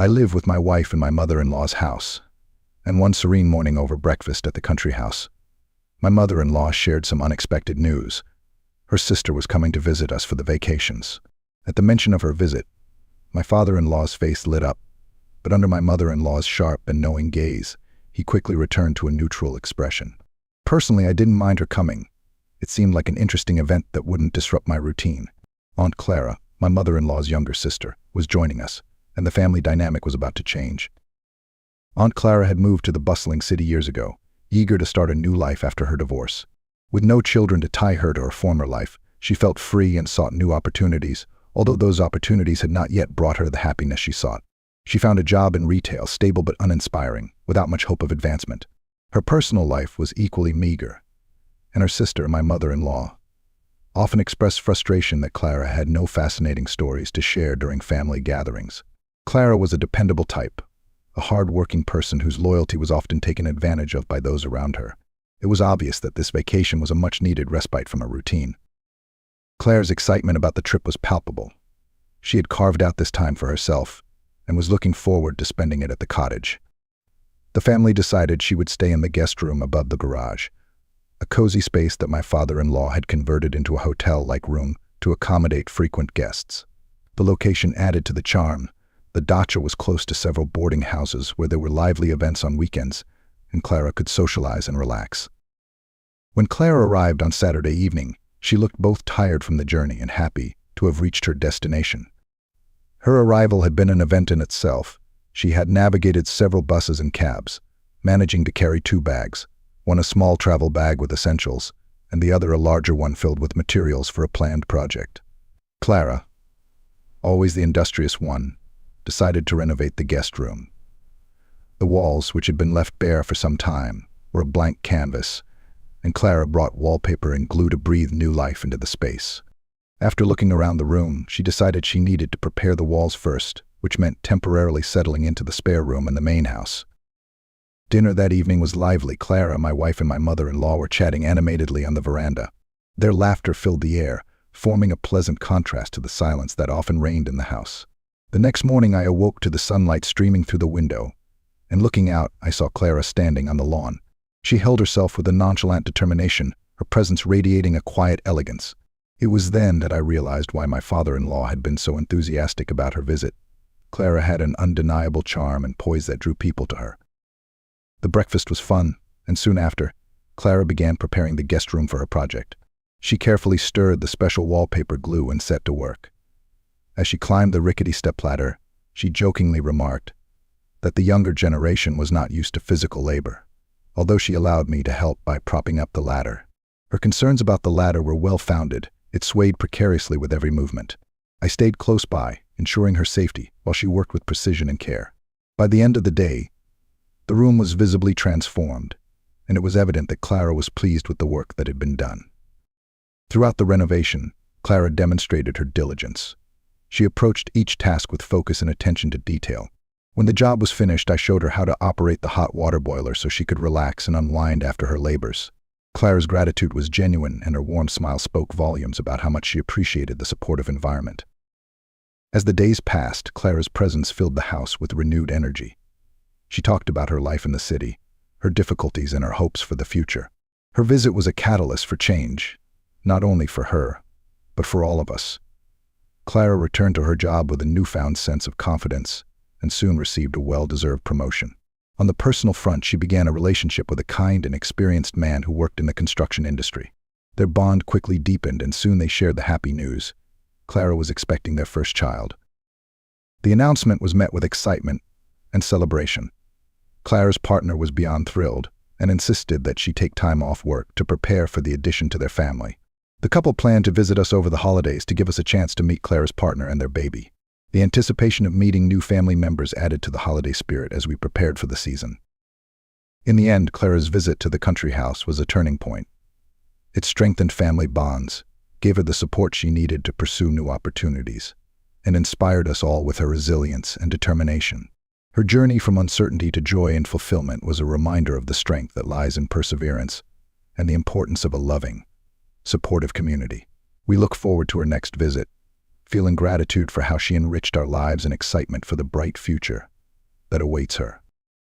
I live with my wife in my mother-in-law's house, and one serene morning over breakfast at the country house, my mother-in-law shared some unexpected news. Her sister was coming to visit us for the vacations. At the mention of her visit, my father-in-law's face lit up, but under my mother-in-law's sharp and knowing gaze, he quickly returned to a neutral expression. Personally, I didn't mind her coming. It seemed like an interesting event that wouldn't disrupt my routine. Aunt Clara, my mother-in-law's younger sister, was joining us, and the family dynamic was about to change. Aunt Clara had moved to the bustling city years ago, eager to start a new life after her divorce. With no children to tie her to her former life, she felt free and sought new opportunities, although those opportunities had not yet brought her the happiness she sought. She found a job in retail, stable but uninspiring, without much hope of advancement. Her personal life was equally meager, and her sister, my mother-in-law, often expressed frustration that Clara had no fascinating stories to share during family gatherings. Clara was a dependable type, a hard-working person whose loyalty was often taken advantage of by those around her. It was obvious that this vacation was a much-needed respite from her routine. Clara's excitement about the trip was palpable. She had carved out this time for herself and was looking forward to spending it at the cottage. The family decided she would stay in the guest room above the garage, a cozy space that my father-in-law had converted into a hotel-like room to accommodate frequent guests. The location added to the charm. The dacha was close to several boarding houses where there were lively events on weekends, and Clara could socialize and relax. When Clara arrived on Saturday evening, she looked both tired from the journey and happy to have reached her destination. Her arrival had been an event in itself. She had navigated several buses and cabs, managing to carry 2 bags, one a small travel bag with essentials, and the other a larger one filled with materials for a planned project. Clara, always the industrious one, decided to renovate the guest room. The walls, which had been left bare for some time, were a blank canvas, and Clara brought wallpaper and glue to breathe new life into the space. After looking around the room, she decided she needed to prepare the walls first, which meant temporarily settling into the spare room in the main house. Dinner that evening was lively. Clara, my wife, and my mother-in-law were chatting animatedly on the veranda. Their laughter filled the air, forming a pleasant contrast to the silence that often reigned in the house. The next morning I awoke to the sunlight streaming through the window, and looking out, I saw Clara standing on the lawn. She held herself with a nonchalant determination, her presence radiating a quiet elegance. It was then that I realized why my father-in-law had been so enthusiastic about her visit. Clara had an undeniable charm and poise that drew people to her. The breakfast was fun, and soon after, Clara began preparing the guest room for her project. She carefully stirred the special wallpaper glue and set to work. As she climbed the rickety stepladder, she jokingly remarked that the younger generation was not used to physical labor, although she allowed me to help by propping up the ladder. Her concerns about the ladder were well-founded. It swayed precariously with every movement. I stayed close by, ensuring her safety, while she worked with precision and care. By the end of the day, the room was visibly transformed, and it was evident that Clara was pleased with the work that had been done. Throughout the renovation, Clara demonstrated her diligence. She approached each task with focus and attention to detail. When the job was finished, I showed her how to operate the hot water boiler so she could relax and unwind after her labors. Clara's gratitude was genuine, and her warm smile spoke volumes about how much she appreciated the supportive environment. As the days passed, Clara's presence filled the house with renewed energy. She talked about her life in the city, her difficulties, and her hopes for the future. Her visit was a catalyst for change, not only for her, but for all of us. Clara returned to her job with a newfound sense of confidence and soon received a well-deserved promotion. On the personal front, she began a relationship with a kind and experienced man who worked in the construction industry. Their bond quickly deepened, and soon they shared the happy news. Clara was expecting their first child. The announcement was met with excitement and celebration. Clara's partner was beyond thrilled and insisted that she take time off work to prepare for the addition to their family. The couple planned to visit us over the holidays to give us a chance to meet Clara's partner and their baby. The anticipation of meeting new family members added to the holiday spirit as we prepared for the season. In the end, Clara's visit to the country house was a turning point. It strengthened family bonds, gave her the support she needed to pursue new opportunities, and inspired us all with her resilience and determination. Her journey from uncertainty to joy and fulfillment was a reminder of the strength that lies in perseverance and the importance of a loving, supportive community. We look forward to her next visit, feeling gratitude for how she enriched our lives and excitement for the bright future that awaits her.